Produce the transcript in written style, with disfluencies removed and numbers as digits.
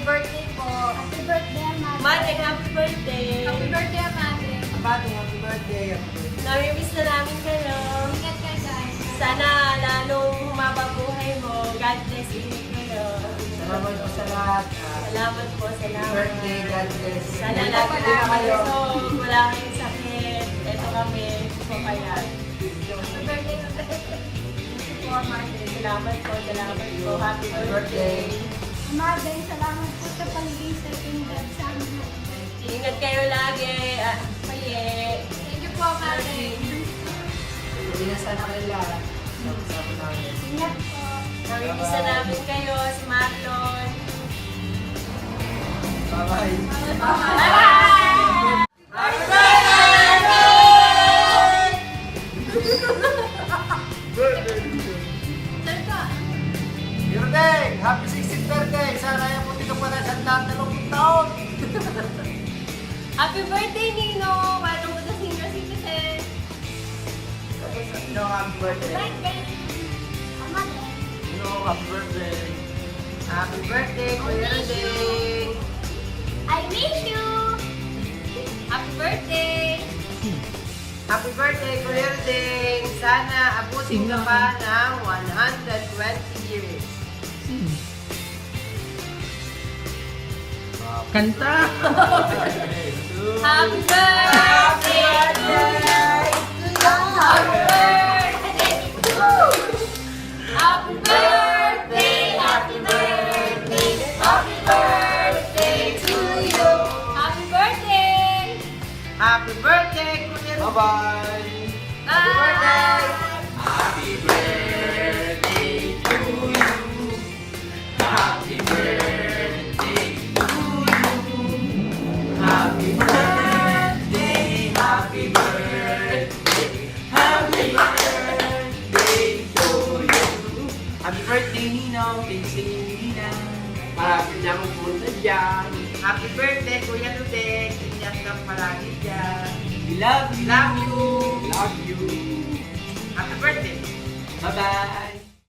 birthday po. Happy birthday, Amate. Madeng, happy birthday. Happy birthday, Amate. Abado, happy birthday. Nami-miss na namin kayo. Ingat ka, guys. Sana lalong humaba buhay mo. God bless you kayo. Salamat po sa lahat. Salamat po, Happy salamat. birthday, God bless. Sana Ingat lagi po na kayo. kayo. Wala kayong sakit. Ito kami. Papayat. Happy birthday, po, Amate. Salamat po, salamat po. Happy Happy birthday. Amate, salamat po sa paligid sa tingin sa amin. Ingat kayo lagi. Paye. Thank you po, Amate. Hindi na sana kanila. Sama-sama namin. Ingat po. Nami-miss na namin kayo. Si Marlon. Bye-bye. Bye-bye! Happy Birthday! Happy 16th birthday! Sana yung puti ka pa na sa lahat na lupong taon! Happy birthday, Nino! Paano mo sa senior citizen? No, happy birthday. Birthday. Amate. No, happy birthday. Happy birthday, Kuya Day! I wish you. Happy birthday! Happy birthday, Kuya Day! Sana abutin ka pa ng 120 years. Kanta! Happy birthday to you! Happy birthday to you! Happy birthday! Happy birthday! Happy birthday to you! Happy birthday! Happy birthday, Kuya Day! Bye-bye! Happy birthday! Happy birthday to you. Happy birthday to you. Happy birthday, happy birthday, happy birthday to you. Happy birthday, Ninong. Thanks sa inyo, Ninang. Marami na akong punta dyan. Happy birthday, Kuya Ludek! Ingat ka palagi dyan. We love you. Love you. Love you. Happy birthday! Bye-bye.